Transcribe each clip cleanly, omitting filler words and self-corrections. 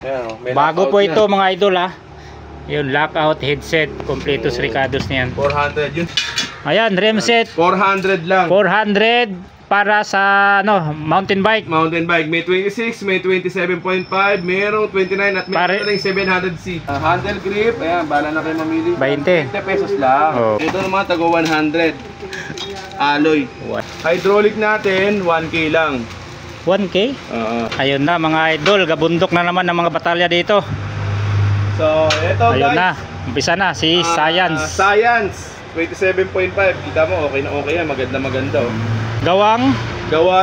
Ayan, may Bago po ito na. mga idol ha. Yun, lockout headset, completos Ricardos niyan. 400 yun. Ayan, rim set 400 lang. 400 para sa mountain bike. Mountain bike, may 26, may 27.5, mayroong 29 at may ring 700C. Handle grip, ayan, bala na kayo mamili. 20 pesos lang. Oh. Ito naman tago 100. Alloy. What? Hydraulic natin 1K lang. 1K? Ayun na mga idol, gabundok na naman ng mga batalya dito. So, ito Ayun guys. na, umpisa na si Science. Science 27.5. Kita mo, okay na okay yan. Maganda oh. Gawa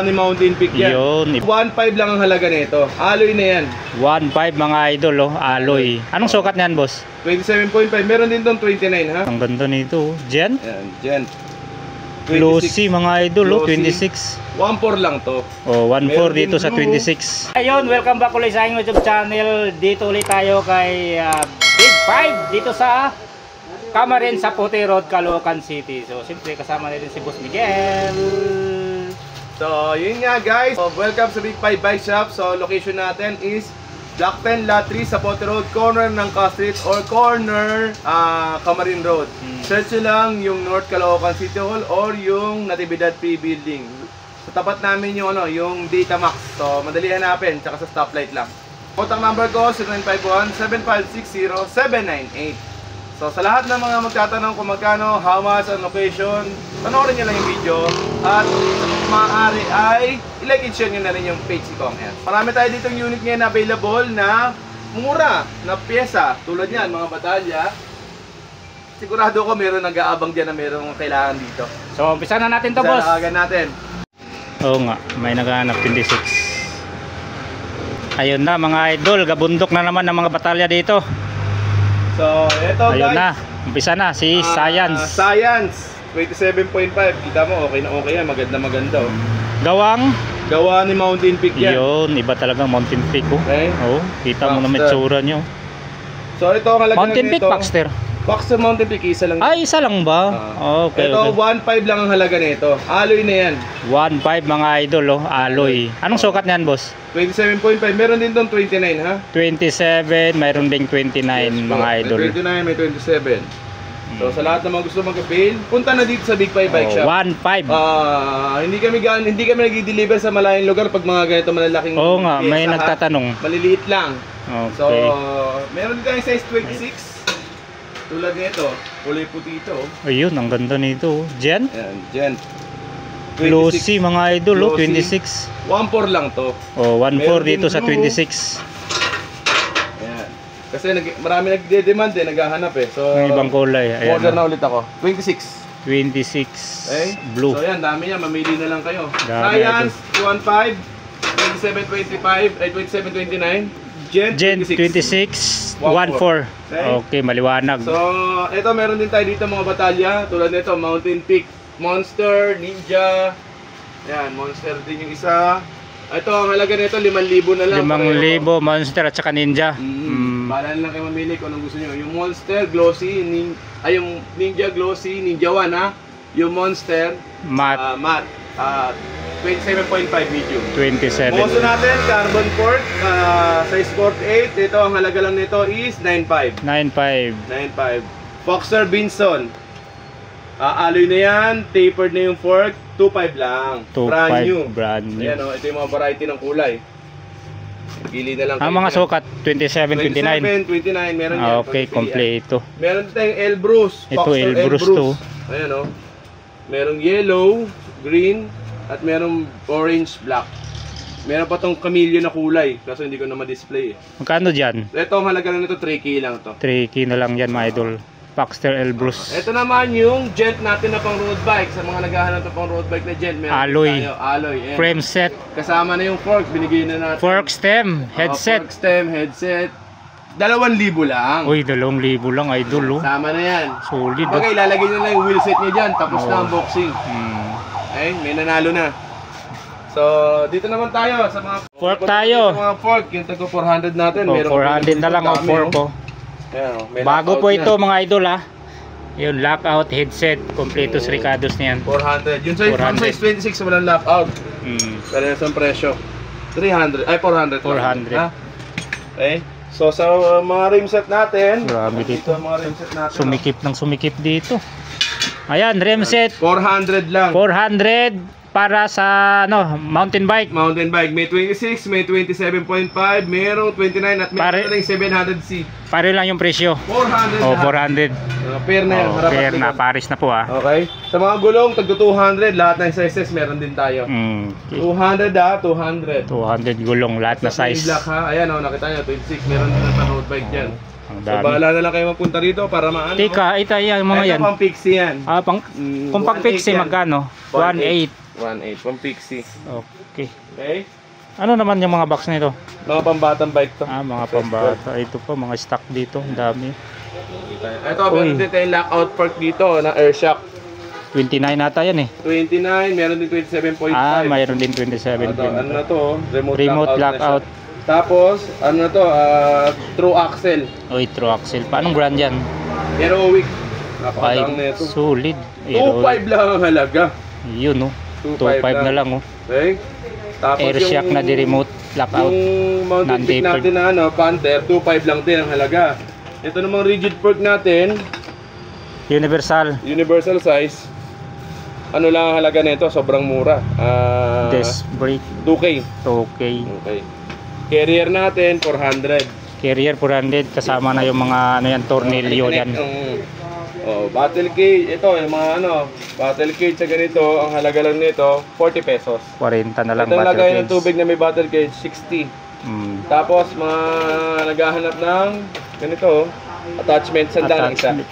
ni Mountain Peak yan. Yun. 1.5 lang ang halaga nito. Alloy na yan. 1.5 mga idol, alloy. Anong sukat niyan, boss? 27.5. Meron din doon 29 ha. Ang ganda nito. Gen? Ayan, Gen. Glossy mga idol, 26. 1.4 lang to. Oh, 1.4 Meron dito din sa blue. 26. Ayun, welcome back ulit sa aking YouTube channel. Dito ulit tayo kay Big 5 dito sa Camarines sa Puti Road, Caloocan City. So, siyempre kasama natin si Boss Miguel. So, yun nga guys. So, welcome sa Big 5 Bike Shop. So, location natin is Block 10, Lot 3 sa Puti Road, corner ng Ka Street or corner Camarines Road. Search nyo lang yung North Caloocan City Hall or yung Natividad P Building. Sa tapat namin yung yung Datamax. So, madali hanapin, tsaka sa stoplight lang. Contact number ko 0951-7560-798. So, sa lahat ng mga magtatanong kung magkano, how much, and location, panoorin nyo lang yung video. At kung maaari ay i-like and share nyo na rin yung page ko. Marami tayo ditong unit ngayon na available na mura na pyesa. Tulad yan, mga batalya. Sigurado ko meron nag-aabang dyan na meron kailangan dito. So, umpisa na natin to, boss. Sa natin. Oo nga, may naghahanap 26. Ayun na mga idol, gabundok na naman ng mga batalya dito. So, eto Ayun guys. na, umpisa na si Science. Science 27.5. Kita mo, okay na okay yan. Maganda oh. Gawa ni Mountain Peak yan. Yun, iba talagang Mountain Peak oh. Okay. Oh, kita mo na may tsura nyo. So, ito ang halaga Mountain Peak, nito. Baxter. Baxter Mountain Peak, isa lang. Ay, isa lang ba? Okay, ito, okay. 1.5 lang ang halaga nito. Alloy na yan. 1.5 mga idol oh, alloy. Anong sukat niyan, boss? 27.5. Meron din doon 29 ha. 27, mayroon ding 29 mga idol. May 29, may 27. So sa lahat ng mga gusto mag-avail, punta na dito sa Big 5 Bike Shop. 1.5. Hindi kami nag-deliver sa malayong lugar pag mga ganito malalaking. Oo nga, may nagtatanong. Maliliit lang. Okay. So, meron din tayong size 26. Tulad nito, kulay puti ito. Ayun, ang ganda nito. Gen? Ayan, Gen. Glossy mga idol, oh, Glossy. 26. 1.4 lang to. Oh, 1.4 Meron dito din sa blue. 26. Ayan. Kasi marami nagde-demand naghahanap eh. So, May ibang kulay. Ayan, order na oh. ulit ako. 26. 26. Okay? Blue. So yan, dami yan. Mamili na lang kayo. Dami Science, 1.5, 27.25, 27.29. Gen 26, 1.4. Okay, maliwanag. So, ito meron din tayo dito mga batalya. Tulad nito, Mountain Peak, Monster, Ninja. Yan, Monster din yung isa. Ito, ang halaga nito, 5,000 na lang. 5,000 Monster at saka Ninja. Bahala lang kayo mamili kung anong gusto nyo. Yung Monster, Glossy, yung Ninja Glossy, Ninja 1 ha. Yung Monster, Matte, matte. 27.5 medium. 27. Moso natin, carbon fork, size 48. Ito, ang halaga lang nito is 9.5. 9.5. 9.5. Foxer Binson. Alloy na yan, tapered na yung fork, 2.5 lang. 2.5, Brand new. brand new. Ayan o, ito yung mga variety ng kulay. Pili na lang. Ang mga sukat, 27, 29. 29, meron yan. Okay, kompleto. Meron tayong Elbrus. Ito, Foxer Elbrus to. Ayan o. Merong yellow, green, at merong orange, black. Meron pa tong chameleon na kulay, kaso hindi ko na ma-display eh. Magkano dyan? Ito, ang halaga na nito, 3K lang to. 3K na lang yan mga idol. Baxter Elbrus. Ito naman yung gent natin na pang road bike. Sa mga naghahanap ng pang road bike na gent, meron Alloy. tayo. Alloy. Ayan. Frame set. Kasama na yung fork, binigay na natin. Fork stem. Headset. Fork stem, headset. 2,000 lang. Uy, 2,000 lang idol oh. Sama na yan. Solid oh. Bagay, ilalagay nyo lang yung wheelset nyo dyan. Tapos na ang boxing. Ay, may nanalo na. So, dito naman tayo sa mga Fork tayo. Sa mga fork, yung tago 400 natin. Oh, 400 na lang ang fork oh. Ayan, oh, may Bago lockout po na. ito mga idol ha. Yung lockout headset, completos Ricardos niyan. 400. Yung size, 400. size 26 walang lockout. Pero yung presyo. 300, ay 400. 400. Ha? Okay? So sa mga rim set natin, Grabe dito. mga rim set natin. Sumikip dito. Ayan, rim set 400 lang. 400 para sa mountain bike. Mountain bike, may 26, may 27.5, mayroong 29 at Pare- mayroong 700C. Pare lang yung presyo. 400 Oh, lahat. 400. Pair na yan, Oh, harap at fair na, likod. pares na po ah. Okay? Sa mga gulong, tagto 200, lahat ng sizes meron din tayo. Okay. 200 200. 200 gulong, lahat na Sa size. black ha, ayan nakita nyo, 26, meron din na road bike dyan. Ang So dami. bahala na lang kayo magpunta rito para maano. Tika, ito yan, mga yan. Ito pang pixie yan. Kung pang 1.8 pixie, yan. magkano? 1.8. 1.8, pang pixie. Okay. Okay? Ano naman yung mga box nito? Mga pambatang bike to. Mga pambata. Ito po, mga stock dito. Ang dami. Ito, meron din tayong lockout fork dito na air shock. 29 nata yan eh. 29, meron din 27.5. Mayroon din 27. Ito, ano na to? Remote lockout. na siya. Tapos, ano na to? True axle. Oy, true axle. Paanong brand yan? Aerowick. Napakadang na ito. Solid. 2.5 lang ang halaga. Yun 2.5 na lang Okay? Tapos Air shock na di remote lockout. Yung mountain pick Non-tapered. natin na Panther, 2.5 lang din ang halaga. Ito namang rigid fork natin, Universal. universal size. Ano lang ang halaga nito? Sobrang mura. Disc brake. 2K. Okay. Okay. Carrier natin, 400. Carrier 400 kasama na yung mga tornilyo yan. Battle cage. Ito, yung mga battle cage sa ganito, ang halaga lang nito, 40 pesos. 40 na lang Ito battle lagay ng cage. tubig na may battle cage, 60. Tapos, mga naghahanap ng ganito, attachment, sandaan ng isa. Attachment.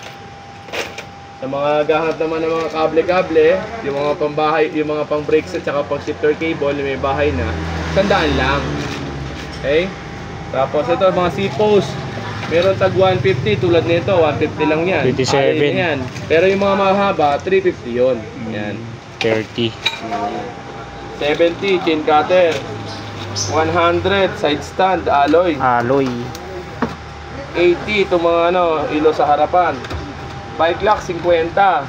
Sa mga naghahanap naman ng mga kable-kable, yung mga pambahay, yung mga pang brake set, saka pang shifter cable, may bahay na, sandaan lang. Okay? Tapos ito, mga C-post. Meron tag 150 tulad nito, 150 lang yan. 27. Alin na yan. Pero yung mga mahaba, 350 yun. Yan. 30. 70, chain cutter. 100, side stand, alloy. Alloy. 80, itong mga ilo sa harapan. Bike lock, 50.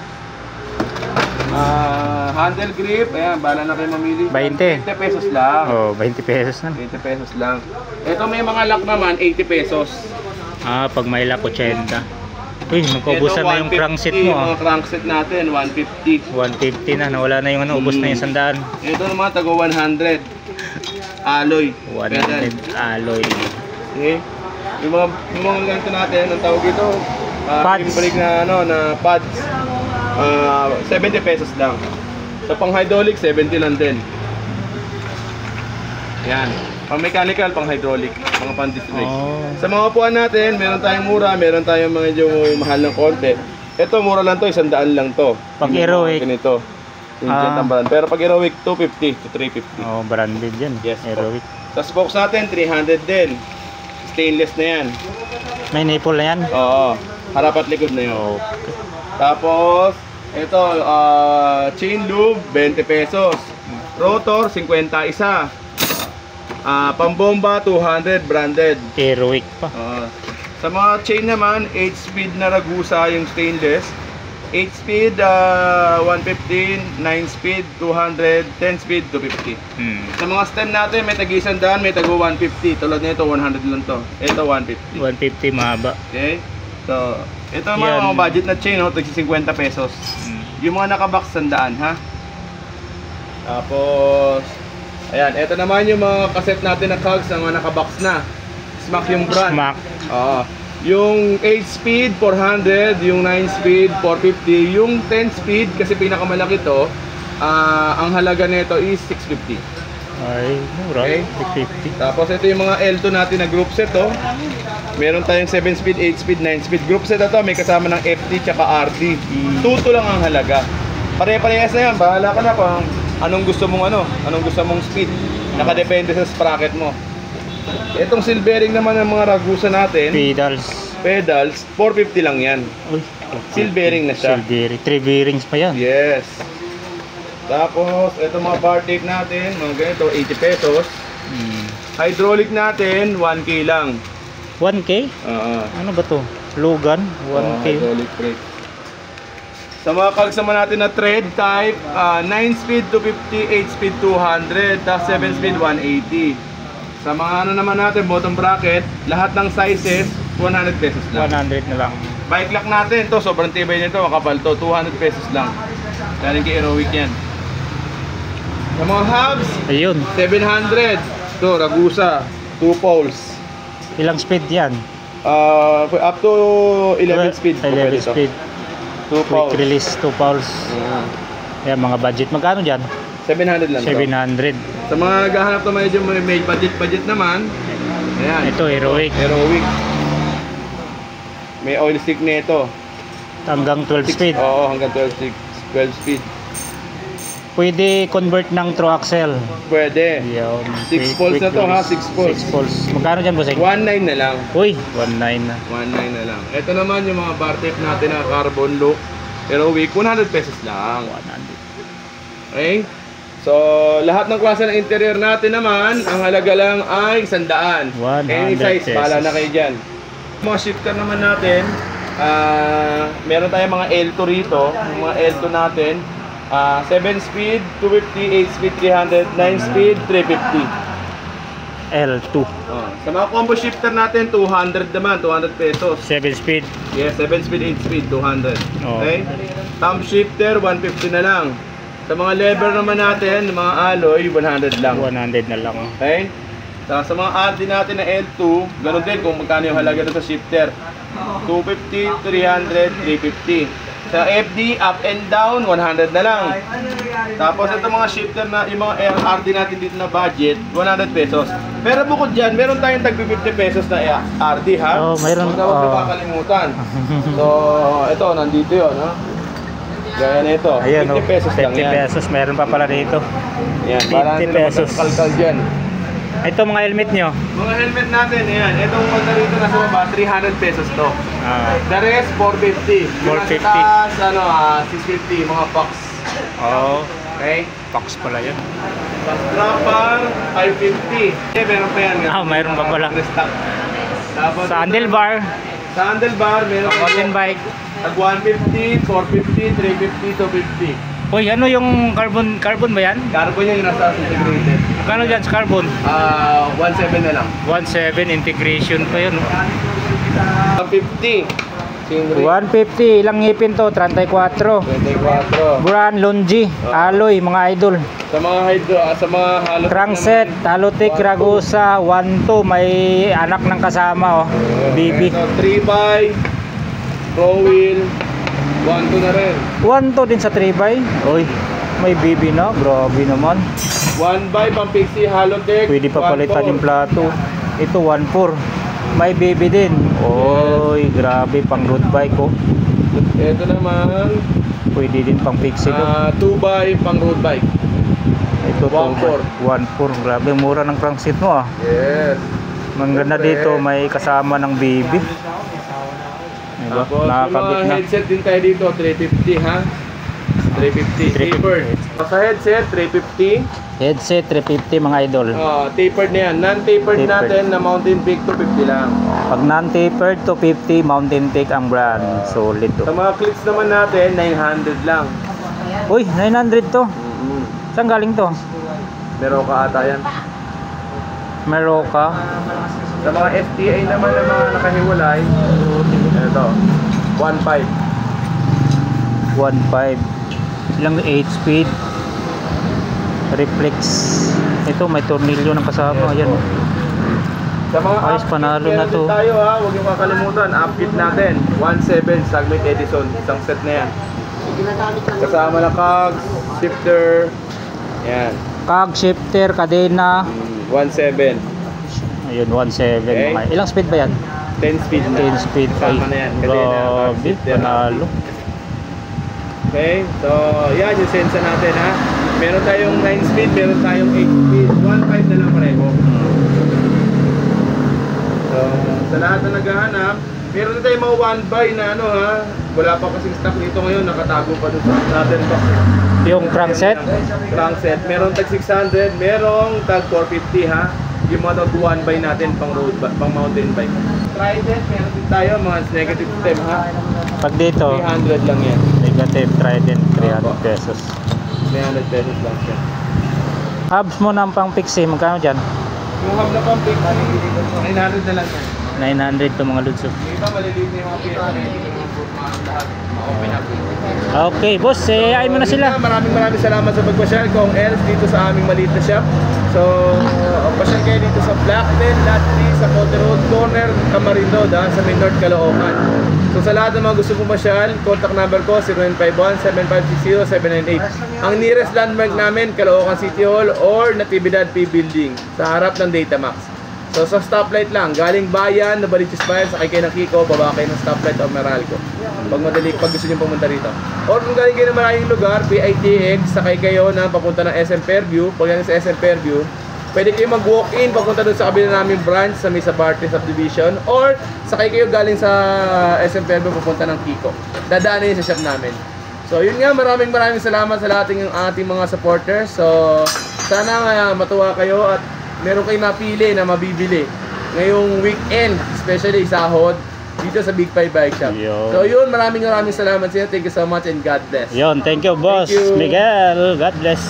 Handle grip, ayan, bala na kayo mamili. 20. 20 pesos lang. Oh, 20 pesos na. 20 pesos lang. Ito may mga lock naman, 80 pesos. Pag may lock 80. Uy, magkaubusan na yung crankset mo Mga crankset natin, 150. 150 na, nawala na yung ubos na yung 100. Ito naman, tago 100. Alloy. 100 alloy. Okay. Yung mga ganito natin, ang tawag ito, Pads. brake na na pads. 70 pesos lang. Sa pang hydraulic, 70 lang din. Yan. Pang mechanical, pang hydraulic, mga pang disc brake. Sa mga upuan natin, meron tayong mura, meron tayong medyo mahal ng konti. Ito, mura lang to, 100 lang to. Pag Yung mga Aerowick. ganito. Yung tambalan. Pero pag Aerowick, 250 to 350. Branded yan. Yes po. Aerowick. Sa spokes natin, 300 din. Stainless na yan. May nipple na yan. Oo. Harap at likod na yun. Okay. Tapos, ito, chain lube, 20 pesos. Rotor, 50 isa. Pambomba, 200, branded. Aerowick pa. Sa mga chain naman, 8-speed na ragusa yung stainless. 8-speed, 150, 9-speed, 200, 10-speed, 250. Sa mga stem natin, may tag-100, may tag 150. Tulad nito, 100 lang to. Ito, 150. 150 mahaba. Okay? So, ito naman mga budget na chain, tag 50 pesos. Yung mga nakabox, 100, ha? Tapos, ayan, ito naman yung mga cassette natin na cogs na mga nakabox na. Smack yung brand. Smack. Yung 8-speed, 400. Yung 9-speed, 450. Yung 10-speed, kasi pinakamalaki to, ang halaga nito is 650. Ay, mura. Okay. 650. Tapos ito yung mga L2 natin na group set, oh. Meron tayong 7-speed, 8-speed, 9-speed. Group set na to, may kasama ng FT tsaka RT. Tuto lang ang halaga. Pare-parehas na yan. Bahala ka na kung anong gusto mong speed. Nakadepende sa sprocket mo. Itong silvering naman ng mga ragusa natin, pedals, 450 lang yan. Uy, Silvering na siya. Silvering. 3 bearings pa yan. Yes. Tapos, itong mga bar tape natin, mga ganito, 80 pesos. Hydraulic natin, 1K lang. 1K? Ano ba to? Logan? 1K? Hydraulic brake. Sa mga cogs naman natin na thread type, 9 speed 250, 8 speed 200, tapos 7 speed 180. Sa mga ano naman natin, bottom bracket, lahat ng sizes, 100 pesos lang. 100 na lang. Bike lock natin, to sobrang tibay nito, makapal to, 200 pesos lang. Galing kay Aerowick yan. Sa mga hubs, Ayun. 700. To Ragusa, 2 poles. Ilang speed yan? Up to 11 speed. 11 speed. 2 Quick poles. release, 2 pulse. Yan, mga budget. Magkano dyan? 700 lang to. 700. Sa mga naghahanap na medyo may budget naman, ayan. Ito, Aerowick. Aerowick. May oil stick nito. Hanggang 12 speed. Oo, hanggang 12 speed. Pwede convert ng true axle. Pwede. Yun. 6 poles na to ha, 6 poles. 6 poles. Magkano dyan, bossing? 1.9 na lang. Uy, 1.9 na. 1.9 na lang. Ito naman yung mga bar tape natin na carbon look. Aerowick, 100 pesos lang. 100. Okay? So, lahat ng klase ng interior natin naman, ang halaga lang ay 100. 100 Any size, pesos. pala na kayo dyan. Mga shifter naman natin, meron tayong mga L2 rito. Yung mga L2 natin, 7 speed, 250, 8 speed, 300, 9 speed, 350. L2. Sa mga combo shifter natin, 200 naman, 200 pesos. 7 speed. Yes, 7 speed, 8 speed, 200. Oh. Okay? Thumb shifter, 150 na lang. Sa mga lever naman natin, mga alloy, 100 lang. 100 na lang. Okay? Sa mga RD natin na L2, ganun din kung magkano yung halaga doon sa shifter. 250, 300, 350. Sa FD, up and down, 100 na lang. Tapos ito mga shifter na, yung mga RD natin dito na budget, 100 pesos. Pero bukod dyan, meron tayong tag 50 pesos na RD ha. Oh, mayroon. Huwag na makakalimutan. So, ito, nandito yun ha. Gaya na ito, Ayan, 50 pesos lang 50 yan. pesos, meron pa pala dito. Yan, 50 para hindi pesos. naman kalkal dyan. Ito mga helmet nyo. Mga helmet natin, ayan. Itong punta rito na sa baba, 300 pesos to. Ah, The rest, 450. Yung nasa 450. taas, 650, mga box. oh, Okay? box pala yun. Tapos dropper, 550. Meron pa yan. Ah, mayroon pa pala. Restock. Tapos, Sa handlebar, Sa handlebar, meron mountain bike. Tag 150, 450, 350, 250. Uy, ano yung carbon ba yan? Carbon yan yung nasa integrated. Magkano dyan sa carbon? 1.7 na lang. 1.7 integration pa yun. 150. 150, ilang ngipin to? 34. 24. Brand Longi, alloy, mga idol. Sa mga hydro, sa mga halo. Crankset, Halotic, Ragusa, 1.2, may anak ng kasama oh. BB. 3x, pro wheel, 1.2 na rin. 1.2 din sa 3x. Uy, may BB na, grabe naman. 1x, pang Pixie, Halotech. Pwede pa palitan yung plato. Ito 1.4. May BB din. Uy, grabe, pang road bike oh. Ito naman, Pwede din pang pixie ko. 2x, pang road bike. Ito 1.4. 1.4. Grabe, mura ng crankset mo ah. Yes. Ang ganda dito, may kasama ng BB. Diba? Tapos, may Nakakabit mga na. headset din tayo dito, 350 ha. 350, 350. tapered. Sa headset, 350. Headset 350 mga idol. Tapered na yan. Non-tapered Tapered. natin na Mountain Peak 250 lang. Pag non-tapered, 250, Mountain Peak ang brand. Solid to. Sa mga clips naman natin, 900 lang. Uy, 900 to. Saan galing to? Meron ka ata yan. Meroka. Sa mga FTA naman na mga nakahiwalay, ito, 1.5. 1.5. Ilang 8 speed. Reflex. Ito may tornilyo ng kasama. Ayan. Sa mga Ayos, panalo na to. tayo ha, huwag yung kakalimutan, upkit natin, 1.7 Segment Edison, isang set na yan. Kasama na cogs, shifter, yan, Kag, shifter, kadena. 1.7, Ayun, 1.7. Okay. Mga. Ilang speed ba yan? 10 speed na. 10 speed. Ay, Kasama na yan, kadena, cogs, grabe. shifter, Panalo. Okay, so yan yung sensa natin ha. Meron tayong 9 speed, meron tayong 8 speed, 1.5 na lang pareho. So, sa lahat na naghahanap, meron na tayong mga 1-buy na ano ha. Wala pa kasing stock dito ngayon, nakatago pa doon sa natin box. Yung crankset? Crankset, meron tag 600, merong tag 450 ha. Yung mga tag 1-buy natin pang road, pang mountain bike. Trident, meron din tayo mga negative stem ha. Pag dito, 300 lang yan. negative Trident, 300 pesos. 300 pesos lang siya. Hubs mo ng pang pixie, magkano dyan? Yung hub na pang big, 900 na lang yan. 900 to mga lods. Yung iba maliliit na yung mga pyesa na hindi naman po lahat ma-open up. Okay, boss, ay mo na sila. Maraming salamat sa pagpasyal kong Els dito sa aming maliit na shop. So, pasyal kayo dito sa Blackten Lot 3 sa Pote Road, corner Camarin Road, sa May North, Caloocan. So sa lahat ng mga gusto pumasyal, contact number ko 0951-7560-798. Ang nearest landmark namin, Caloocan City Hall or Natividad P Building sa harap ng Datamax. So sa stoplight lang, galing bayan, Nabaliches Bayan, sakay kayo ng Kiko, baba kayo ng stoplight o Meralco. Pag gusto nyo pumunta rito. Or kung galing kayo ng maraming lugar, PITX, sakay kayo na papunta ng SM Fairview. Pag yan sa SM Fairview, pwede kayo mag-walk-in papunta doon sa kabila namin branch sa Mesa Party Subdivision. Or sakay kayo galing sa SM Fairview papunta ng Kiko. Dadaanin sa shop namin. So yun nga, maraming salamat sa lahat ng ating mga supporters. So sana matuwa kayo at meron kayong mapili na mabibili ngayong weekend, especially sahod dito sa Big 5 Bike Shop. So yun, maraming salamat sa inyo. Thank you so much and God bless. Yun, thank you boss Thank you. Miguel. God bless.